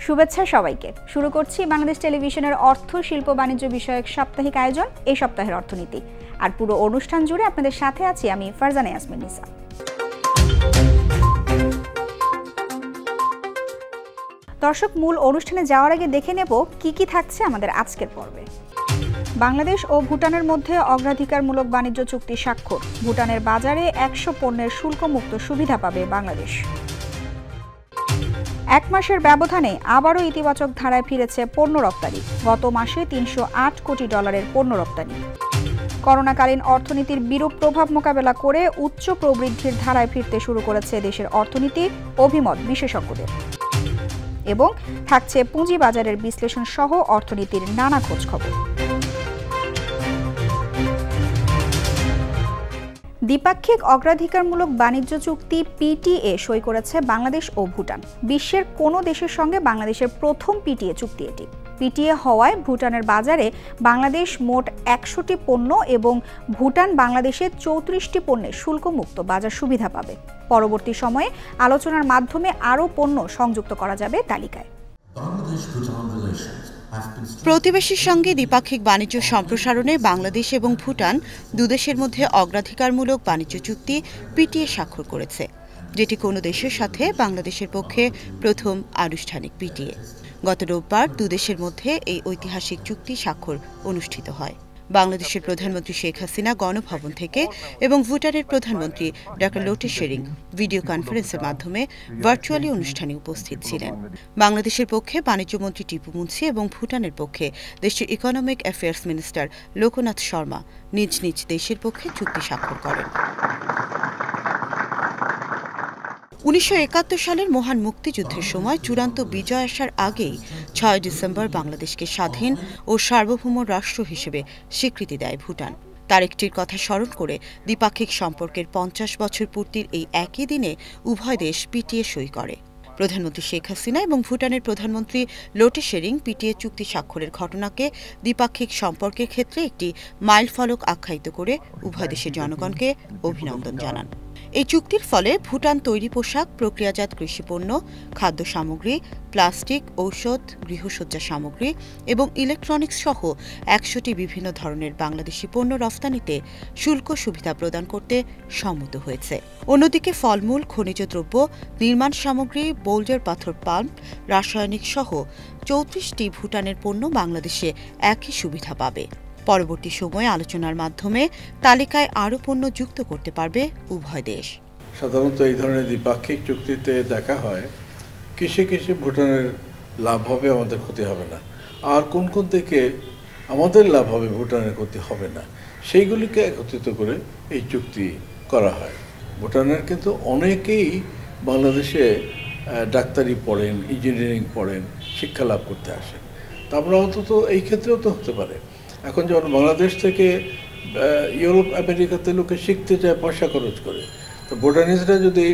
শুভেচ্ছা সবাইকে। শুরু করছি বাংলাদেশ টেলিভিশনের অর্থ শিল্প বাণিজ্য বিষয়ক সাপ্তাহিক আয়োজন এই সপ্তাহের অর্থনীতি। আর পুরো অনুষ্ঠান জুড়ে আপনাদের সাথে আছি আমি ফারজানা ইয়াসমিন নিসা। দর্শক, মূল অনুষ্ঠানে যাওয়ার আগে দেখে নেব কি থাকছে আমাদের আজকের পর্বে। বাংলাদেশ ও ভুটানের মধ্যে অগ্রাধিকারমূলক বাণিজ্য চুক্তি স্বাক্ষর। ভুটানের বাজারে ১০০ পণ্যের শুল্কমুক্ত সুবিধা পাবে বাংলাদেশ। এক মাসের ব্যবধানে আবারও ইতিবাচক ধারায় ফিরেছে পণ্য রপ্তানি। গত মাসে $৩০৮ কোটি পণ্য রপ্তানি। করোনাকালীন অর্থনীতির বিরূপ প্রভাব মোকাবেলা করে উচ্চ প্রবৃদ্ধির ধারায় ফিরতে শুরু করেছে দেশের অর্থনীতি, অভিমত বিশেষজ্ঞদের। এবং থাকছে পুঁজিবাজারের বিশ্লেষণ সহ অর্থনীতির নানা খোঁজখবর। দ্বিপাক্ষিক অগ্রাধিকারমূলক বাণিজ্য চুক্তি পিটিএ সই করেছে বাংলাদেশ ও ভুটান। বিশ্বের কোনো দেশের সঙ্গে বাংলাদেশের প্রথম পিটিএ চুক্তি এটি। পিটিএ হওয়ায় ভুটানের বাজারে বাংলাদেশ মোট ১০০টি পণ্য এবং ভুটান বাংলাদেশের ৩৪টি পণ্যের শুল্কমুক্ত বাজার সুবিধা পাবে। পরবর্তী সময়ে আলোচনার মাধ্যমে আরও পণ্য সংযুক্ত করা যাবে তালিকায়। প্রতিবেশীর সঙ্গে দ্বিপাক্ষিক বাণিজ্য সম্প্রসারণে বাংলাদেশ এবং ভুটান দুদেশের মধ্যে অগ্রাধিকারমূলক বাণিজ্য চুক্তি পিটিএ স্বাক্ষর করেছে, যেটি কোনো দেশের সাথে বাংলাদেশের পক্ষে প্রথম আনুষ্ঠানিক পিটিএ। গত রোববার দুদেশের মধ্যে এই ঐতিহাসিক চুক্তি স্বাক্ষর অনুষ্ঠিত হয়। বাংলাদেশের প্রধানমন্ত্রী শেখ হাসিনা গণভবন থেকে এবং ভুটানের প্রধানমন্ত্রী ডক্টর লোটে শেরিং ভিডিও কনফারেন্সের মাধ্যমে ভার্চুয়ালি অনুষ্ঠানে উপস্থিত ছিলেন। বাংলাদেশের পক্ষে বাণিজ্যমন্ত্রী টিপু মুন্সি এবং ভুটানের পক্ষে দেশটির economic affairs minister Loknath Sharma নিজ নিজ দেশের পক্ষে চুক্তি স্বাক্ষর করেন। ১৯৭১ সালের মহান মুক্তিযুদ্ধের সময় চূড়ান্ত বিজয় আসার আগেই ৬ ডিসেম্বর বাংলাদেশকে স্বাধীন ও সার্বভৌম রাষ্ট্র হিসেবে স্বীকৃতি দেয় ভুটান। তারিখটির কথা স্মরণ করে দ্বিপাক্ষিক সম্পর্কের ৫০ বছর পূর্তির এই একই দিনে উভয় দেশ পিটিএ সই করে। প্রধানমন্ত্রী শেখ হাসিনা এবং ভুটানের প্রধানমন্ত্রী লোটে শেরিং পিটিএ চুক্তি স্বাক্ষরের ঘটনাকে দ্বিপাক্ষিক সম্পর্কের ক্ষেত্রে একটি মাইলফলক আখ্যায়িত করে উভয় দেশের জনগণকে অভিনন্দন জানান। এই চুক্তির ফলে ভুটান তৈরি পোশাক, প্রক্রিয়াজাত কৃষিপণ্য, খাদ্য সামগ্রী, প্লাস্টিক, ঔষধ, গৃহসজ্জা সামগ্রী এবং ইলেকট্রনিক্স সহ ১০০টি বিভিন্ন ধরনের বাংলাদেশি পণ্য রফতানিতে শুল্ক সুবিধা প্রদান করতে সম্মত হয়েছে। অন্যদিকে ফলমূল, খনিজ দ্রব্য, নির্মাণ সামগ্রী, বোল্ডার পাথর পাম্প, রাসায়নিক সহ ৩৪টি ভুটানের পণ্য বাংলাদেশে একই সুবিধা পাবে। পরবর্তী সময়ে আলোচনার মাধ্যমে তালিকায় আরও পণ্য যুক্ত করতে পারবে উভয় দেশ। সাধারণত এই ধরনের দ্বিপাক্ষিক চুক্তিতে দেখা হয় কিসে ভুটানের লাভ হবে, আমাদের ক্ষতি হবে না, আর কোন দিকে আমাদের লাভ হবে, ভুটানের ক্ষতি হবে না, সেইগুলিকে একত্রিত করে এই চুক্তি করা হয়। ভুটানের কিন্তু অনেকেই বাংলাদেশে ডাক্তারি পড়েন, ইঞ্জিনিয়ারিং পড়েন, শিক্ষা লাভ করতে আসেন। তা আমরা অন্তত এই ক্ষেত্রেও তো হতে পারে। এখন যেমন বাংলাদেশ থেকে ইউরোপ আমেরিকাতে লোকে শিখতে যায় পয়সা খরচ করে, তো ভুটানিজরা যদি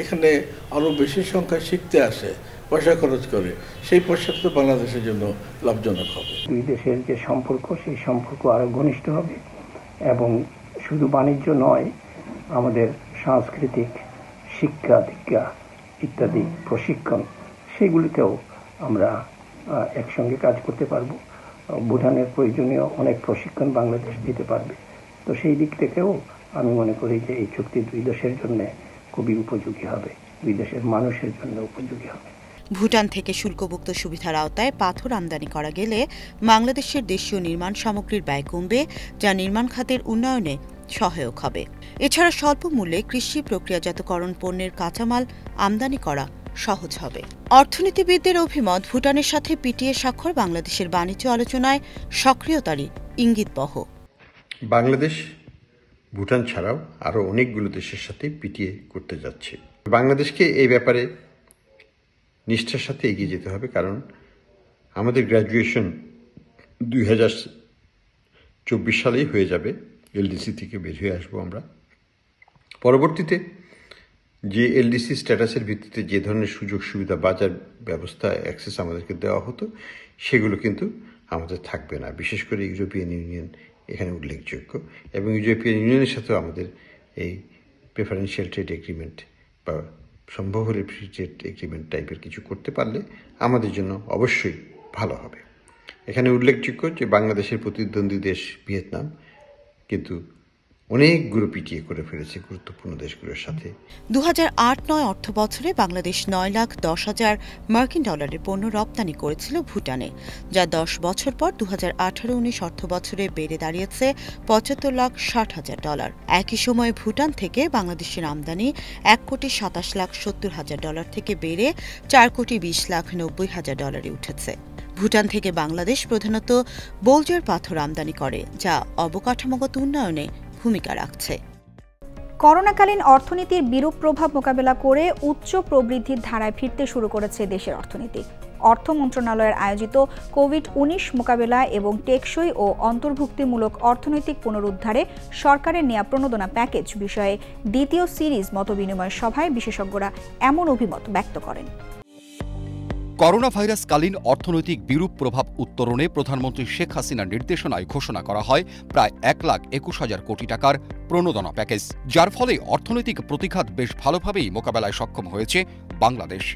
এখানে আরও বেশি সংখ্যায় শিখতে আসে, পয়সা খরচ করে, সেই পয়সাটা তো বাংলাদেশের জন্য লাভজনক হবে। দুই দেশের যে সম্পর্ক, সেই সম্পর্ক আরও ঘনিষ্ঠ হবে এবং শুধু বাণিজ্য নয়, আমাদের সাংস্কৃতিক শিক্ষা দীক্ষা ইত্যাদি প্রশিক্ষণ, সেগুলিতেও আমরা একসঙ্গে কাজ করতে পারবো। ভুটানের প্রয়োজনীয় অনেক প্রশিক্ষণ বাংলাদেশ দিতে পারবে। তো সেই দিক থেকেও আমি মনে করি যে এই চুক্তি দুই দেশের জন্য খুবই উপযোগী হবে, দুই দেশের মানুষের জন্য উপযোগী হবে। ভুটান থেকে শুল্কমুক্ত সুবিধার আওতায় পাথর আমদানি করা গেলে বাংলাদেশের দেশীয় নির্মাণ সামগ্রীর ব্যয় কমবে, যা নির্মাণ খাতের উন্নয়নে সহায়ক হবে। এছাড়া স্বল্প মূল্যে কৃষি প্রক্রিয়াজাতকরণ পণ্যের কাঁচামাল আমদানি করা সহজ হবে। অর্থনীতিবিদদের অভিমত, ভুটানের সাথে পিটিএ স্বাক্ষর বাংলাদেশের বাণিজ্য আলোচনায় সক্রিয়তারই ইঙ্গিতবহ। বাংলাদেশ ভুটান ছাড়াও আরও অনেকগুলো দেশের সাথে পিটিএ করতে যাচ্ছে। বাংলাদেশকে এই ব্যাপারে নিষ্ঠার সাথে এগিয়ে যেতে হবে, কারণ আমাদের গ্র্যাজুয়েশন 2024 সালেই হয়ে যাবে। এলডিসি থেকে বের হয়ে আসবো আমরা। পরবর্তীতে যে এলডিসি স্ট্যাটাসের ভিত্তিতে যে ধরনের সুযোগ সুবিধা, বাজার ব্যবস্থা, অ্যাক্সেস আমাদেরকে দেওয়া হতো, সেগুলো কিন্তু আমাদের থাকবে না। বিশেষ করে ইউরোপিয়ান ইউনিয়ন এখানে উল্লেখযোগ্য, এবং ইউরোপিয়ান ইউনিয়নের সাথেও আমাদের এই প্রেফারেন্সিয়াল ট্রেড এগ্রিমেন্ট বা সম্ভব হলে ফ্রি ট্রেড এগ্রিমেন্ট টাইপের কিছু করতে পারলে আমাদের জন্য অবশ্যই ভালো হবে। এখানে উল্লেখযোগ্য যে বাংলাদেশের প্রতিদ্বন্দ্বী দেশ ভিয়েতনাম কিন্তু অনেকগুলো পিটিএ করে ফেলেছে গুরুত্বপূর্ণ দেশগুলোর সাথে। 2008-09 অর্থ বছরে বাংলাদেশ 9,10,000 মার্কিন ডলারের পণ্য রপ্তানি করেছিল ভুটানে, যা 10 বছর পর 2018-19 অর্থ বছরে বেড়ে দাঁড়িয়েছে $75,60,000। একই সময়ে ভুটান থেকে বাংলাদেশের আমদানি $1,27,70,000 থেকে বেড়ে $4,20,90,000 উঠেছে। ভুটান থেকে বাংলাদেশ প্রধানত বোলজার পাথর আমদানি করে, যা অবকাঠামোগত উন্নয়নে ভূমিকা রাখছে। করোনাকালীন অর্থনীতির বিরূপ প্রভাব মোকাবেলা করে উচ্চ প্রবৃদ্ধির ধারায় ফিরতে শুরু করেছে দেশের অর্থনীতি। অর্থ মন্ত্রণালয়ের আয়োজিত কোভিড-19 মোকাবেলা এবং টেকসই ও অন্তর্ভুক্তিমূলক অর্থনৈতিক পুনরুদ্ধারে সরকারের নেয়া প্রণোদনা প্যাকেজ বিষয়ে দ্বিতীয় সিরিজ মতবিনিময় সভায় বিশেষজ্ঞরা এমন অভিমত ব্যক্ত করেন। করোনা ভাইরাসকালীন অর্থনৈতিক বিরূপ প্রভাব উত্তরণে প্রধানমন্ত্রী শেখ হাসিনার নির্দেশনায় ঘোষণা করা হয় প্রায় 1,21,000 কোটি টাকার প্রণোদনা প্যাকেজ, যার ফলে অর্থনৈতিক প্রতিখাত বেশ ভালোভাবেই মোকাবেলায় সক্ষম হয়েছে বাংলাদেশ।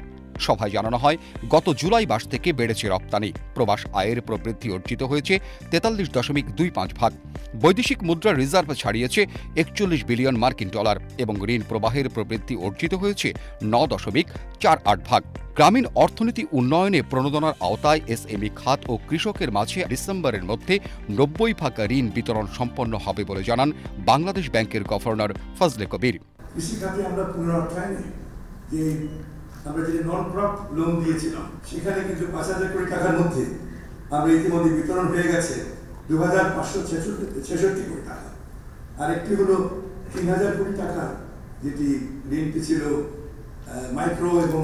সভায় জানানো হয়, গত জুলাই মাস থেকে বেড়েছে রপ্তানি, প্রবাস আয়ের প্রবৃদ্ধি অর্জিত হয়েছে 43.25%, বৈদেশিক মুদ্রার রিজার্ভ ছাড়িয়েছে 41 বিলিয়ন মার্কিন ডলার এবং ঋণ প্রবাহের প্রবৃদ্ধি অর্জিত হয়েছে 9.48%। গ্রামীণ অর্থনীতি উন্নয়নে প্রণোদনার আওতায় এসএমই খাত ও কৃষকের মাঝে ডিসেম্বরের মধ্যে 90% ঋণ বিতরণ সম্পন্ন হবে বলে জানান বাংলাদেশ ব্যাংকের গভর্নর ফজলে কবির। কৃষিখাতে আমরা পুনরুদ্ধারে যে আমরা যে নন ক্রপ লোন দিয়েছিলাম সেখানে কিন্তু 5,000 কোটি টাকার মধ্যে আমরা ইতিমধ্যে বিতরণ হয়ে গেছে 2,566 কোটি টাকা। আরেকটি হলো 3,000 কোটি টাকা যেটি ঋণটি ছিল মাইক্রো এবং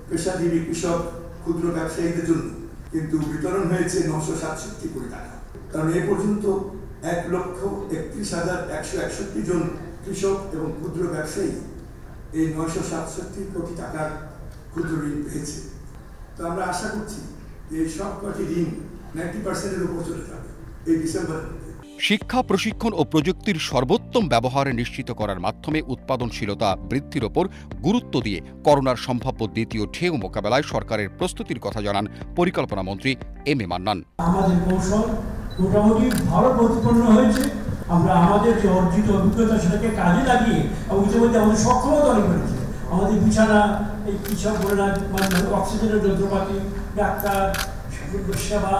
পেশাজীবী কৃষক ক্ষুদ্র ব্যবসায়ীদের জন্য, কিন্তু বিতরণ হয়েছে 967 কোটি টাকা। কারণ এ পর্যন্ত 1,31,161 জন কৃষক এবং ক্ষুদ্র ব্যবসায়ী এই 967 কোটি টাকার ক্ষুদ্র ঋণ পেয়েছে। তো আমরা আশা করছি যে এই সব কটি ঋণ 90%-এর উপর চলে যাবে এই ডিসেম্বরের মধ্যে। শিক্ষা, প্রশিক্ষণ ও প্রযুক্তির সর্বোত্তম ব্যবহার নিশ্চিত করার মাধ্যমে উৎপাদনশীলতা বৃদ্ধির ওপর গুরুত্ব দিয়ে করোনার সম্ভাব্য দ্বিতীয় ঢেউ মোকাবেলায় সরকারের প্রস্তুতির কথা জানান পরিকল্পনা মন্ত্রী এম এ মান্নান। আমাদের কৌশল মোটামুটি ভালো প্রতিপন্ন হয়েছে। আমরা আমাদের যে অর্জিত অভিজ্ঞতা সেটাকে কাজে লাগিয়ে এবং ইতিমধ্যে আমাদের সক্ষমতা অনেক বেড়েছে। আমাদের বিছানা, এই কৃষক বলে না, অক্সিজেনের যন্ত্রপাতি, ডাক্তার, সেবা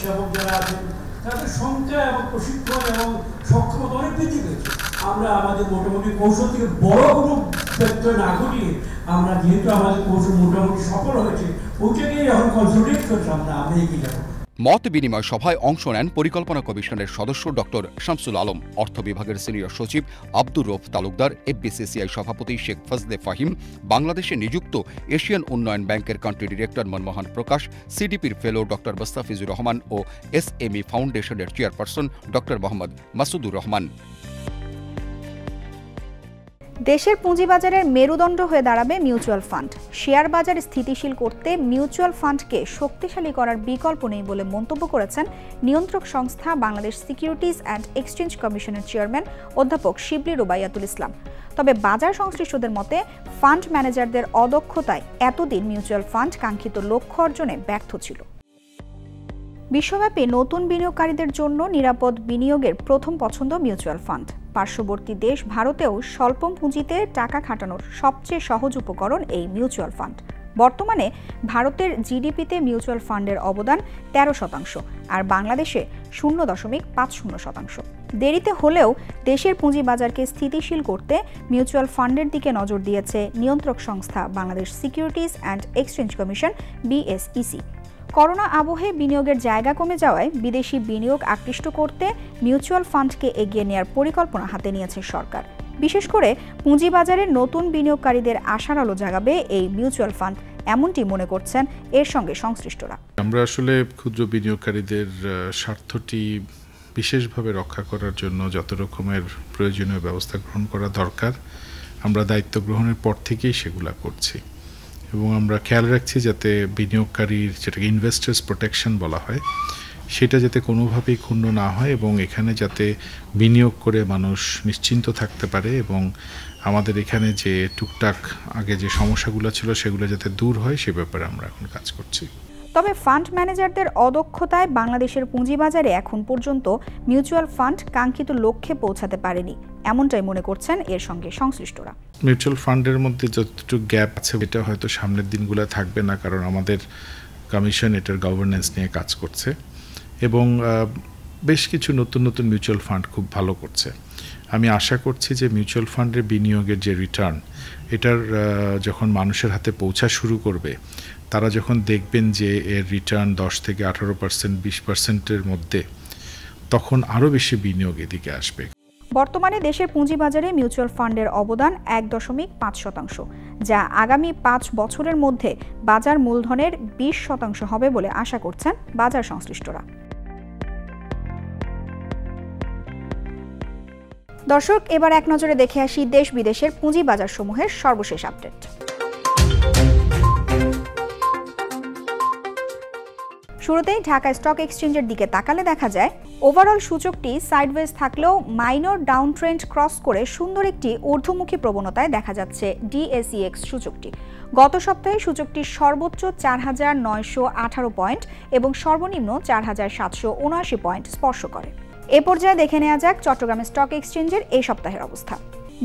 সেবক যারা আছেন তাদের সংখ্যা এবং প্রশিক্ষণ এবং সক্ষমতা অনেক বৃদ্ধি পেয়েছে। আমরা আমাদের মোটামুটি কৌশল থেকে বড় কোনো ব্যত্যয় না ঘটিয়ে আমরা যেহেতু আমাদের কৌশল মোটামুটি সফল হয়েছে ওইটাকে এখন কনসলিডেট করছি আমরা এগিয়ে যাবো। মত বিনিময় সভায় অংশ নেন পরিকল্পনা কমিশনের সদস্য ডক্টর শামসুল আলম, অর্থ বিভাগের সিনিয়র সচিব আব্দুর রউফ তালুকদার, এফবিসিসিআই সভাপতি শেখ ফজলে ফাহিম, বাংলাদেশে নিযুক্ত এশিয়ান উন্নয়ন ব্যাংকের কান্ট্রি ডিরেক্টর মনমোহন প্রকাশ, সিডিপির ফেলো ডক্টর মোস্তাফিজুর রহমান ও এসএমই ফাউন্ডেশনের চেয়ারপারসন ডক্টর মোহাম্মদ মাসুদুর রহমান। দেশের পুঁজিবাজারের মেরুদণ্ড হয়ে দাঁড়াবে মিউচুয়াল ফান্ড। শেয়ার বাজার স্থিতিশীল করতে মিউচুয়াল ফান্ডকে শক্তিশালী করার বিকল্প নেই বলে মন্তব্য করেছেন নিয়ন্ত্রক সংস্থা বাংলাদেশ সিকিউরিটিজ অ্যান্ড এক্সচেঞ্জ কমিশনের চেয়ারম্যান অধ্যাপক শিবলি রুবাইয়াতুল ইসলাম। তবে বাজার সংশ্লিষ্টদের মতে ফান্ড ম্যানেজারদের অদক্ষতায় এতদিন মিউচুয়াল ফান্ড কাঙ্ক্ষিত লক্ষ্য অর্জনে ব্যর্থ ছিল। বিশ্বব্যাপী নতুন বিনিয়োগকারীদের জন্য নিরাপদ বিনিয়োগের প্রথম পছন্দ মিউচুয়াল ফান্ড। পার্শ্ববর্তী দেশ ভারতেও স্বল্প পুঁজিতে টাকা খাটানোর সবচেয়ে সহজ উপকরণ এই মিউচুয়াল ফান্ড। বর্তমানে ভারতের জিডিপিতে মিউচুয়াল ফান্ডের অবদান 13% আর বাংলাদেশে 0.50%। দেরিতে হলেও দেশের পুঁজিবাজারকে স্থিতিশীল করতে মিউচুয়াল ফান্ডের দিকে নজর দিয়েছে নিয়ন্ত্রক সংস্থা Bangladesh securities and exchange commission BSEC. Corona আবহে বিনিয়োগের জায়গা কমে যাওয়ায় বিদেশি বিনিয়োগ আকৃষ্ট করতে মিউচুয়াল ফান্ডকে এগিয়ে নেওয়ার পরিকল্পনা হাতে নিয়েছে সরকার। বিশেষ করে পুঁজিবাজারের নতুন বিনিয়োগকারীদের আশার আলো জাগাবে এই মিউচুয়াল ফান্ড, এমনটি মনে করছেন এর সঙ্গে সংশ্লিষ্টরা। আমরা আসলে ক্ষুদ্র বিনিয়োগকারীদের স্বার্থটি বিশেষভাবে রক্ষা করার জন্য যত রকমের প্রয়োজনীয় ব্যবস্থা গ্রহণ করা দরকার আমরা দায়িত্ব গ্রহণের পর থেকেই সেগুলা করছি এবং আমরা খেয়াল রাখছি যাতে বিনিয়োগকারীর, যেটাকে ইনভেস্টার্স প্রোটেকশন বলা হয়, সেটা যাতে কোনোভাবেই ক্ষুণ্ণ না হয় এবং এখানে যাতে বিনিয়োগ করে মানুষ নিশ্চিন্ত থাকতে পারে এবং আমাদের এখানে যে টুকটাক আগে যে সমস্যাগুলো ছিল সেগুলো যাতে দূর হয় সে ব্যাপারে আমরা এখন কাজ করছি। তবে ফান্ড ম্যানেজারদের অদক্ষতায় বাংলাদেশের পুঁজিবাজারে এখন পর্যন্ত মিউচুয়াল ফান্ড কাঙ্ক্ষিত লক্ষ্যে পৌঁছাতে পারেনি, এমনটাই মনে করছেন এর সঙ্গে সংশ্লিষ্টরা। মিউচুয়াল ফান্ডের মধ্যে যতটুকু গ্যাপ আছে এটা হয়তো সামনের দিনগুলো থাকবে না, কারণ আমাদের কমিশন এটার গভর্নেন্স নিয়ে কাজ করছে এবং বেশ কিছু নতুন নতুন মিউচুয়াল ফান্ড খুব ভালো করছে। আমি আশা করছি যে মিউচুয়াল ফান্ডের বিনিয়োগের যে রিটার্ন এটার যখন মানুষের হাতে পৌঁছা শুরু করবে, তারা যখন দেখবেন যে এর রিটার্ন 10 থেকে 18%, 20%-এর মধ্যে, তখন আরও বেশি বিনিয়োগ এদিকে আসবে। বর্তমানে দেশের পুঁজিবাজারে মিউচুয়াল ফান্ডের অবদান 1.5%, যা আগামী 5 বছরের মধ্যে বাজার মূলধনের 20% হবে বলে আশা করছেন বাজার সংশ্লিষ্টরা। দর্শক, এবার এক নজরে দেখে আসি দেশ বিদেশের পুঁজিবাজার সমূহের সর্বশেষ আপডেট। শুরুতেই ঢাকা স্টক এক্সচেঞ্জের দিকে তাকালে দেখা যায় ওভারঅল সূচকটি সাইডওয়েজ থাকলেও মাইনর ডাউন ট্রেন্ড ক্রস করে সুন্দর একটি ঊর্ধ্বমুখী প্রবণতায় দেখা যাচ্ছে ডিএসইএক্স সূচকটি। গত সপ্তাহে সূচকটির সর্বোচ্চ ৪,৯১৮ পয়েন্ট এবং সর্বনিম্ন ৪,৭৭৯ পয়েন্ট স্পর্শ করে। এ পর্যায়ে দেখে নেওয়া যাক চট্টগ্রাম স্টক এক্সচেঞ্জের এই সপ্তাহের অবস্থা।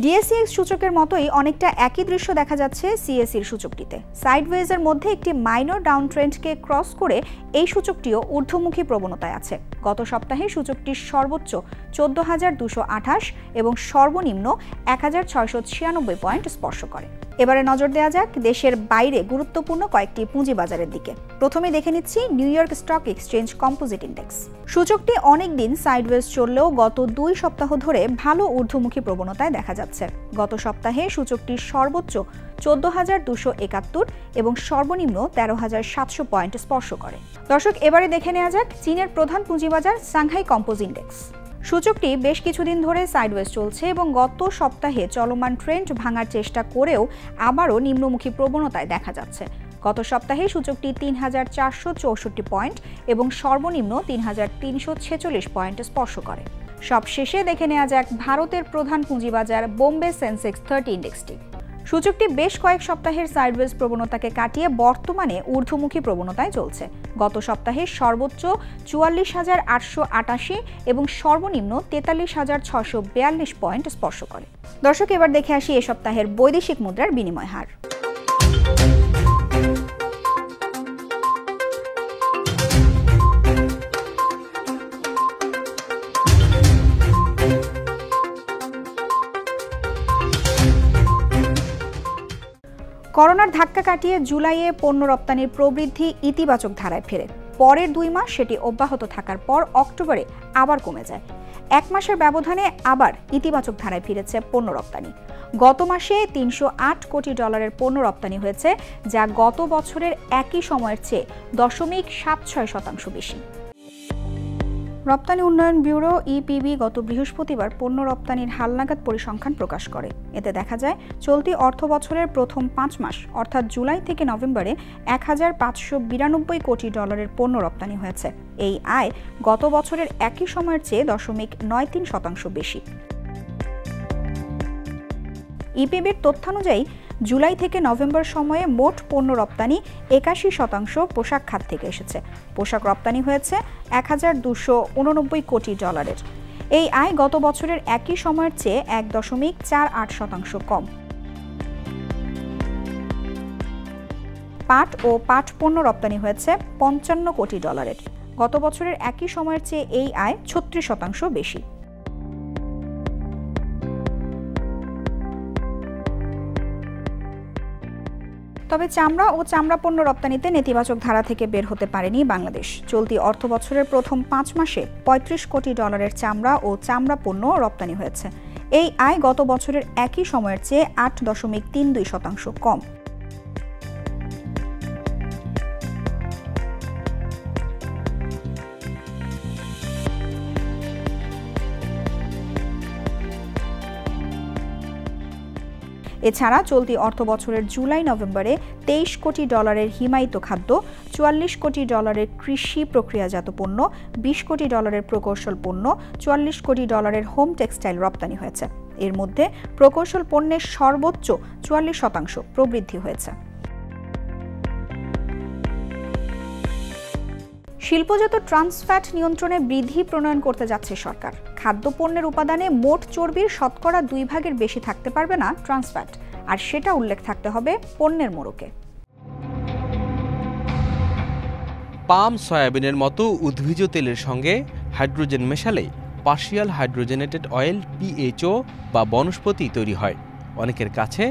ডিএসইএক্স সূচকের মতোই অনেকটা একই দৃশ্য দেখা যাচ্ছে সিএসির সূচকটিতে। সাইডওয়েজের মধ্যে একটি মাইনর ডাউন ট্রেন্ডকে ক্রস করে এই সূচকটিও ঊর্ধ্বমুখী প্রবণতায় আছে। গত সপ্তাহে সূচকটির সর্বোচ্চ ১৪,২২৮ এবং সর্বনিম্ন ১,৬৯৬ পয়েন্ট স্পর্শ করে। এবারে নজর দেওয়া যাক দেশের বাইরে গুরুত্বপূর্ণ কয়েকটি পুঁজিবাজারের দিকে। প্রথমে দেখে নিচ্ছি new York stock exchange composite index. সূচকটি অনেকদিন সাইডওয়েজ চললেও গত ২ সপ্তাহ ধরে ভালো ঊর্ধ্বমুখী প্রবণতায় দেখা যাচ্ছে। গত সপ্তাহে সূচকটির সর্বোচ্চ ১৪,২৭১ এবং সর্বনিম্ন ১৩,৭০০ পয়েন্ট স্পর্শ করে। দর্শক, এবারে দেখে নেওয়া যাক চীনের প্রধান পুঁজিবাজার সাংহাই কম্পোজ ইন্ডেক্স। সূচকটি বেশ কিছুদিন ধরে সাইডওয়েজ চলছে এবং গত সপ্তাহে চলমান ট্রেন্ড ভাঙার চেষ্টা করেও আবারও নিম্নমুখী প্রবণতায় দেখা যাচ্ছে। গত সপ্তাহে সূচকটি ৩,৪৬৪ পয়েন্ট এবং সর্বনিম্ন ৩,৩৪৬ পয়েন্ট স্পর্শ করে। সবশেষে দেখে নেওয়া যাক ভারতের প্রধান পুঁজিবাজার বোম্বে সেন্সেক্স ৩০ ইন্ডেক্সটি। সূচকটি বেশ কয়েক সপ্তাহের সাইডওয়েজ প্রবণতাকে কাটিয়ে বর্তমানে ঊর্ধ্বমুখী প্রবণতায় চলছে। গত সপ্তাহে সর্বোচ্চ ৪৪,৮৮৮ এবং সর্বনিম্ন ৪৩,৬৪২ পয়েন্ট স্পর্শ করে। দর্শক, এবার দেখে আসি এ সপ্তাহের বৈদেশিক মুদ্রার বিনিময় হার। করোনার ধাক্কা কাটিয়ে জুলাইয়ে পণ্য রপ্তানির প্রবৃদ্ধি ইতিবাচক ধারায় ফেরে। পরের ২ মাস সেটি অব্যাহত থাকার পর অক্টোবরে আবার কমে যায়। ১ মাসের ব্যবধানে আবার ইতিবাচক ধারায় ফিরেছে পণ্য রপ্তানি। গত মাসে $৩০৮ কোটি পণ্য রপ্তানি হয়েছে, যা গত বছরের একই সময়ের চেয়ে 0.76% বেশি। রপ্তানি উন্নয়ন ব্যুরো ইপিবি গত বৃহস্পতিবার পণ্য রপ্তানির হালনাগাদ পরিসংখ্যান প্রকাশ করে। এতে দেখা যায় চলতি অর্থ বছরের প্রথম ৫ মাস অর্থাৎ জুলাই থেকে নভেম্বরে $১,৫৯২ কোটি পণ্য রপ্তানি হয়েছে। এই আয় গত বছরের একই সময়ের চেয়ে 0.93% বেশি। ইপিবির তথ্যানুযায়ী জুলাই থেকে নভেম্বর সময়ে মোট পণ্য রপ্তানি ৮১% পোশাক খাত থেকে এসেছে। পোশাক রপ্তানি হয়েছে $১,২৮৯ কোটি। এই আয় গত বছরের একই সময়ের চেয়ে ১.৪৮% কম। পাট ও পাট পণ্য রপ্তানি হয়েছে $৫৫ কোটি। গত বছরের একই সময়ের চেয়ে এই আয় ৩৬% বেশি। তবে চামড়া ও চামড়া পণ্য রপ্তানিতে নেতিবাচক ধারা থেকে বের হতে পারেনি বাংলাদেশ। চলতি অর্থ বছরের প্রথম ৫ মাসে $৩৫ কোটি চামড়া ও চামড়া পণ্য রপ্তানি হয়েছে। এই আয় গত বছরের একই সময়ের চেয়ে ৮.৩২% কম। এছাড়া চলতি অর্থ বছরের জুলাই নভেম্বরে $২৩ কোটি হিমায়িত খাদ্য, $৪৪ কোটি কৃষি প্রক্রিয়াজাত পণ্য, $২০ কোটি প্রকৌশল পণ্য, $৪৪ কোটি হোম টেক্সটাইল রপ্তানি হয়েছে। এর মধ্যে প্রকৌশল পণ্যের সর্বোচ্চ ৪৪% প্রবৃদ্ধি হয়েছে। শিল্পজাত ট্রান্সফ্যাট নিয়ন্ত্রণে বিধি প্রণয়ন করতে যাচ্ছে সরকার। খাদ্যপণ্যের উপাদানে মোট চর্বির শতকরা 2 বেশি থাকতে পারবে না ট্রান্সফ্যাট, আর সেটা উল্লেখ থাকতে হবে পণ্যের মোড়কে। পাম সয়াবিনের মতো উদ্ভিজ তেলের সঙ্গে হাইড্রোজেন মেশালে পার্শিয়াল হাইড্রোজেনেটেড অয়েল PHO বা বনস্পতি তৈরি হয়। অনেকের কাছে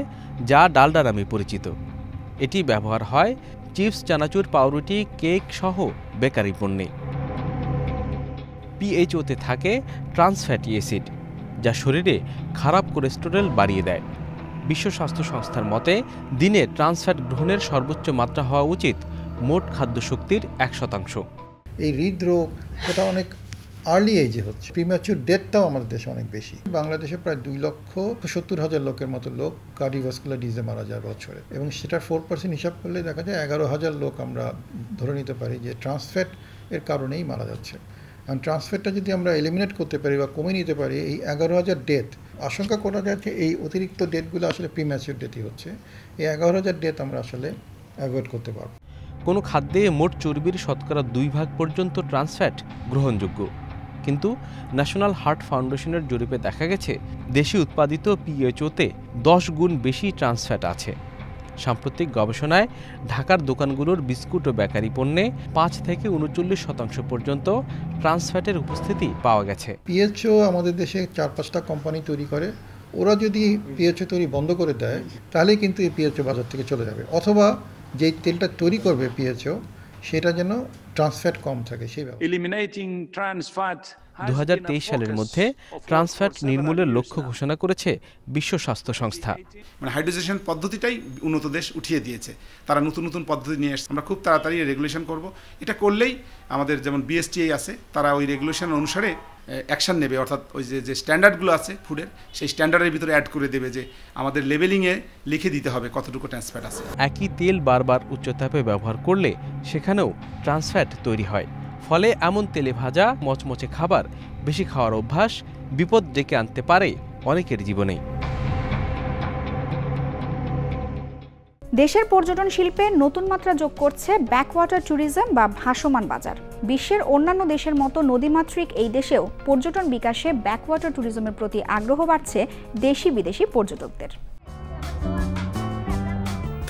যা ডালডা নামে পরিচিত। এটি ব্যবহার হয় চিপস, চানাচুর, পাউরুটি, কেক সহ বেকারি পণ্যে। PHO-তে থাকে ট্রান্স ফ্যাটি অ্যাসিড, যা শরীরে খারাপ কোলেস্টেরল বাড়িয়ে দেয়। বিশ্ব স্বাস্থ্য সংস্থার মতে দিনে ট্রান্স ফ্যাট গ্রহণের সর্বোচ্চ মাত্রা হওয়া উচিত মোট খাদ্যশক্তির 1%। এই হৃদরোগ সেটা অনেক আর্লি এজে হচ্ছে। প্রিম্যাচুর ডেথটাও আমাদের দেশে অনেক বেশি। বাংলাদেশে প্রায় 2,70,000 লোকের মতো লোক কার্ডিওভাস্কুলার ডিজিজে মারা যায় বছরে, এবং সেটার 4% হিসাব করলে দেখা যায় 11,000 লোক আমরা ধরে নিতে পারি যে ট্রান্সফ্যাট এর কারণেই মারা যাচ্ছে। কারণ ট্রান্সফ্যাটটা যদি আমরা এলিমিনেট করতে পারি বা কমিয়ে নিতে পারি, এই 11,000 ডেথ আশঙ্কা করা যাচ্ছে এই অতিরিক্ত ডেথগুলো আসলে প্রিম্যাচুর ডেথই হচ্ছে। এই 11,000 ডেথ আমরা আসলে অ্যাভয়েড করতে পারব। কোনো খাদ্যে মোট চর্বির শতকরা 2% পর্যন্ত ট্রান্সফ্যাট গ্রহণযোগ্য, কিন্তু ন্যাশনাল হার্ট ফাউন্ডেশনের জরিপে দেখা গেছে দেশে উৎপাদিত PHO-তে 10 গুণ বেশি ট্রান্সফ্যাট আছে। সাম্প্রতিক গবেষণায় ঢাকার দোকানগুলোর বিস্কুট ও বেকারি পণ্যে 5 থেকে 39% পর্যন্ত ট্রান্সফ্যাটের উপস্থিতি পাওয়া গেছে। PHO আমাদের দেশে 4-5টা কোম্পানি তৈরি করে। ওরা যদি PHO তৈরি বন্ধ করে দেয় তাহলে কিন্তু এই PHO বাজার থেকে চলে যাবে, অথবা যেই তেলটা তৈরি করবে PHO সেটা যেন ট্রান্সফ্যাট কম থাকে সেই ব্যাপারে। 2023 সালের মধ্যে ট্রান্সফ্যাট নির্মূলের লক্ষ্য ঘোষণা করেছে বিশ্ব স্বাস্থ্য সংস্থা। মানে হাইড্রোজেনেশন পদ্ধতিটাই উন্নত দেশ উঠিয়ে দিয়েছে, তারা নতুন নতুন পদ্ধতি নিয়ে এসেছে। আমরা খুব তাড়াতাড়ি রেগুলেশন করব। এটা করলেই আমাদের যেমন BSTA আছে, তারা ওই রেগুলেশন অনুসারে অ্যাকশন নেবে, অর্থাৎ ওই যে স্ট্যান্ডার্ডগুলো আছে ফুডের, সেই স্ট্যান্ডার্ডের ভিতরে অ্যাড করে দেবে যে আমাদের লেবেলিংয়ে লিখে দিতে হবে কতটুকু ট্রান্সফ্যাট আছে। একই তেল বারবার উচ্চতাপে ব্যবহার করলে সেখানেও ট্রান্সফ্যাট তৈরি হয়। ফলে এমন তেলে ভাজা মচমচে খাবার বেশি খাওয়ার অভ্যাস বিপদ ডেকে আনতে পারে অনেকের জীবনে। দেশের পর্যটন শিল্পে নতুন মাত্রা যোগ করছে ব্যাকওয়াটার ট্যুরিজম বা ভাসমান বাজার। বিশ্বের অন্যান্য দেশের মতো নদীমাতৃক এই দেশেও পর্যটন বিকাশে ব্যাকওয়াটার ট্যুরিজমের প্রতি আগ্রহ বাড়ছে দেশি বিদেশি পর্যটকদের।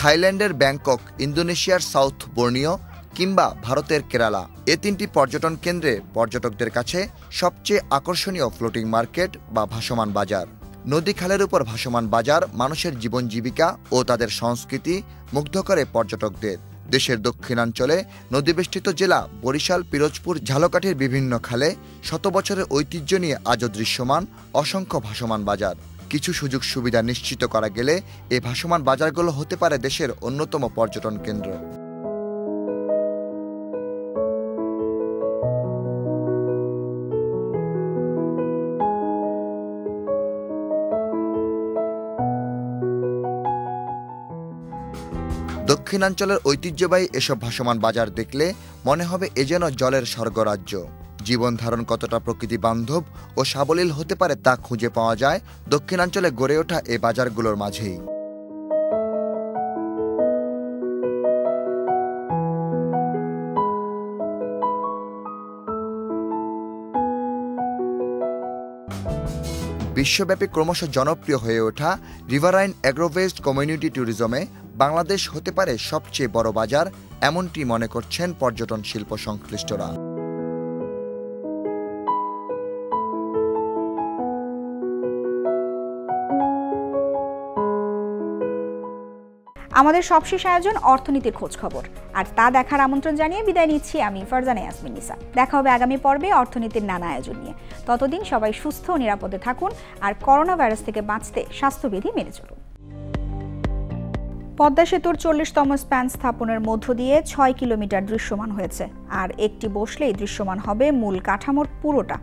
থাইল্যান্ডের ব্যাংকক, ইন্দোনেশিয়ার সাউথ বোর্নিও কিংবা ভারতের কেরালা, এ 3টি পর্যটন কেন্দ্রে পর্যটকদের কাছে সবচেয়ে আকর্ষণীয় ফ্লোটিং মার্কেট বা ভাসমান বাজার। নদী খালের উপর ভাসমান বাজার মানুষের জীবন জীবিকা ও তাদের সংস্কৃতি মুগ্ধ করে পর্যটকদের। দেশের দক্ষিণাঞ্চলে নদীবেষ্টিত জেলা বরিশাল, পিরোজপুর, ঝালকাঠির বিভিন্ন খালে শত বছরের ঐতিহ্য নিয়ে আজও দৃশ্যমান অসংখ্য ভাসমান বাজার। কিছু সুযোগ সুবিধা নিশ্চিত করা গেলে এই ভাসমান বাজারগুলো হতে পারে দেশের অন্যতম পর্যটন কেন্দ্র। দক্ষিণাঞ্চলের ঐতিহ্যবাহী এসব ভাসমান বাজার দেখলে মনে হবে এ যেন জলের স্বর্গরাজ্য। জীবন ধারণ কতটা প্রকৃতি বান্ধব ও সাবলীল হতে পারে তা খুঁজে পাওয়া যায় দক্ষিণাঞ্চলে গড়ে ওঠা এই বাজারগুলোর মাঝেই। বিশ্বব্যাপী ক্রমশ জনপ্রিয় হয়ে ওঠা রিভারাইন অ্যাগ্রোবেসড কমিউনিটি ট্যুরিজমে বাংলাদেশ হতে পারে সবচেয়ে বড় বাজার, এমনটি মনে করছেন পর্যটন শিল্প সংশ্লিষ্টরা। আমাদের সবশেষ আয়োজন অর্থনীতির খোঁজ খবর, আর তা দেখার আমন্ত্রণ জানিয়ে বিদায় নিচ্ছি আমি ফারজানা ইয়াসমিন নিসা। দেখা হবে আগামী পর্বে অর্থনীতির নানা আয়োজন নিয়ে। ততদিন সবাই সুস্থ ও নিরাপদে থাকুন, আর করোনা ভাইরাস থেকে বাঁচতে স্বাস্থ্যবিধি মেনে চলুন। পদ্মা সেতুর 40তম স্প্যান স্থাপনের মধ্য দিয়ে 6 কিলোমিটার দৃশ্যমান হয়েছে, আর একটি বসলেই দৃশ্যমান হবে মূল কাঠামোর পুরোটা।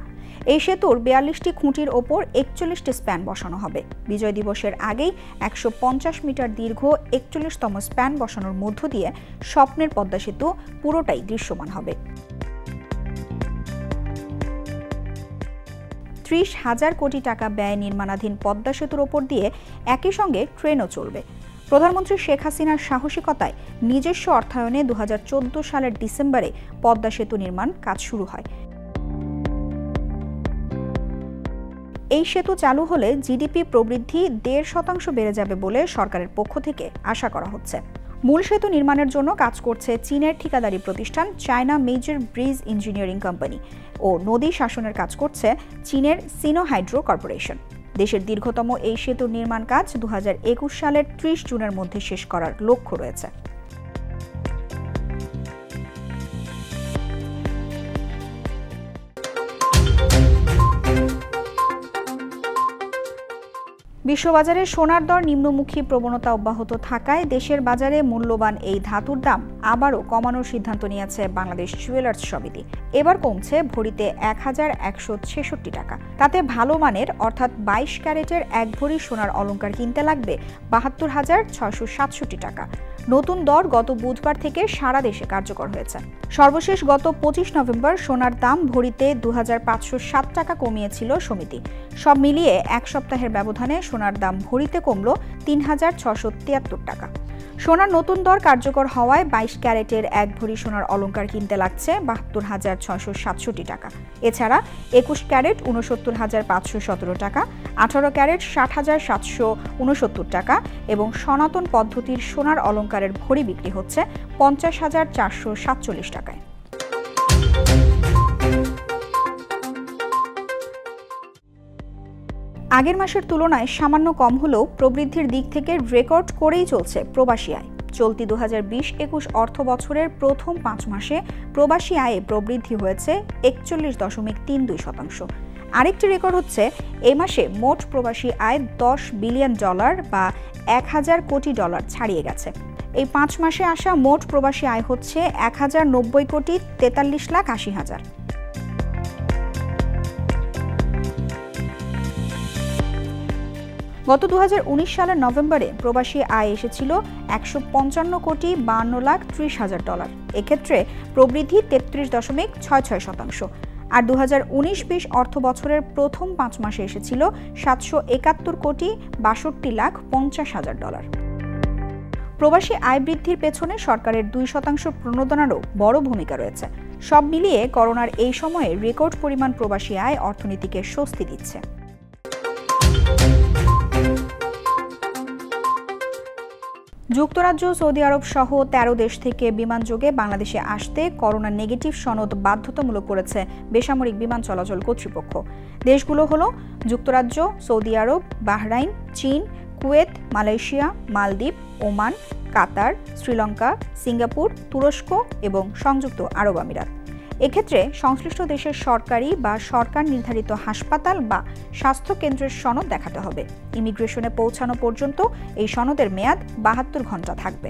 এই সেতুর 42টি খুঁটির ওপর 41টি স্প্যান বসানো হবে। বিজয় দিবসের আগেই 150 মিটার দীর্ঘ 41তম স্প্যান বসানোর মধ্য দিয়ে স্বপ্নের পদ্মা সেতু পুরোটাই দৃশ্যমান হবে। 30,000 কোটি টাকা ব্যয়ে নির্মাণাধীন পদ্মা সেতুর ওপর দিয়ে একই সঙ্গে ট্রেনও চলবে। প্রধানমন্ত্রী শেখ হাসিনার সাহসিকতায় নিজস্ব অর্থায়নে 2014 সালের ডিসেম্বরে পদ্মা সেতু নির্মাণ কাজ শুরু হয়। এই সেতু চালু হলে জিডিপি প্রবৃদ্ধি 1.5% বেড়ে যাবে বলে সরকারের পক্ষ থেকে আশা করা হচ্ছে। মূল সেতু নির্মাণের জন্য কাজ করছে চীনের ঠিকাদারি প্রতিষ্ঠান China Major Bridge Engineering Company ও নদী শাসনের কাজ করছে চীনের সিনো হাইড্রো কর্পোরেশন। দেশের দীর্ঘতম এই সেতুর নির্মাণ কাজ 2021 সালের 30 জুনের মধ্যে শেষ করার লক্ষ্য রয়েছে। বিশ্ববাজারে সোনার দর নিম্নমুখী প্রবণতা অব্যাহত থাকায় দেশের বাজারে মূল্যবান এই ধাতুর দাম আবারও কমানোর সিদ্ধান্ত নিয়েছে বাংলাদেশ জুয়েলার্স সমিতি। এবার কমছে ভরিতে 1166 টাকা। তাতে ভালো মানের অর্থাৎ 22 ক্যারেটের 1 ভরি সোনার অলংকার কিনতে লাগবে 72,667 টাকা। নতুন দর গত বুধবার থেকে সারা দেশে কার্যকর হয়েছে। সর্বশেষ গত 25 নভেম্বর সোনার দাম ভরিতে 2507 টাকা কমিয়েছিল সমিতি। সব মিলিয়ে এক সপ্তাহের ব্যবধানে সোনার দাম ভরিতে কমল 3673 টাকা। সোনার নতুন দর কার্যকর হওয়ায় 22 ক্যারেটের 1 ভরি সোনার অলংকার কিনতে লাগছে 72,667 টাকা। এছাড়া 21 ক্যারেট 69,517 টাকা, 18 ক্যারেট 60,769 টাকা এবং সনাতন পদ্ধতির সোনার অলংকারের ভরি বিক্রি হচ্ছে 50,447 টাকায়। আগের মাসের তুলনায় সামান্য কম হলেও প্রবৃদ্ধির দিক থেকে রেকর্ড করেই চলছে প্রবাসী আয়। চলতি 2020-21 অর্থ বছরের প্রথম 5 মাসে প্রবাসী আয়ে প্রবৃদ্ধি হয়েছে 41.32%। আরেকটি রেকর্ড হচ্ছে এই মাসে মোট প্রবাসী আয় $10 বিলিয়ন বা 1000 কোটি ডলার ছাড়িয়ে গেছে। এই 5 মাসে আসা মোট প্রবাসী আয় হচ্ছে 1090,43,80,000। গত 2019 সালের নভেম্বরে প্রবাসী আয় এসেছিল $155,52,30,000। এক্ষেত্রে প্রবৃদ্ধি 33.66%। আর 2019-20 অর্থ বছরের প্রথম 5 মাসে এসেছিল $771,62,50,000। প্রবাসী আয় বৃদ্ধির পেছনে সরকারের 2% প্রণোদনারও বড় ভূমিকা রয়েছে। সব মিলিয়ে করোনার এই সময়ে রেকর্ড পরিমাণ প্রবাসী আয় অর্থনীতিকে স্বস্তি দিচ্ছে। যুক্তরাজ্য, সৌদি আরব সহ 13 দেশ থেকে বিমানযোগে বাংলাদেশে আসতে করোনা নেগেটিভ সনদ বাধ্যতামূলক করেছে বেসামরিক বিমান চলাচল কর্তৃপক্ষ। দেশগুলো হলো যুক্তরাজ্য, সৌদি আরব, বাহরাইন, চীন, কুয়েত, মালয়েশিয়া, মালদ্বীপ, ওমান, কাতার, শ্রীলঙ্কা, সিঙ্গাপুর, তুরস্ক এবং সংযুক্ত আরব আমিরাত। এক্ষেত্রে সংশ্লিষ্ট দেশের সরকারি বা সরকার নির্ধারিত হাসপাতাল বা স্বাস্থ্য কেন্দ্রের সনদ দেখাতে হবে। ইমিগ্রেশনে পৌঁছানো পর্যন্ত এই সনদের মেয়াদ 72 ঘন্টা থাকবে।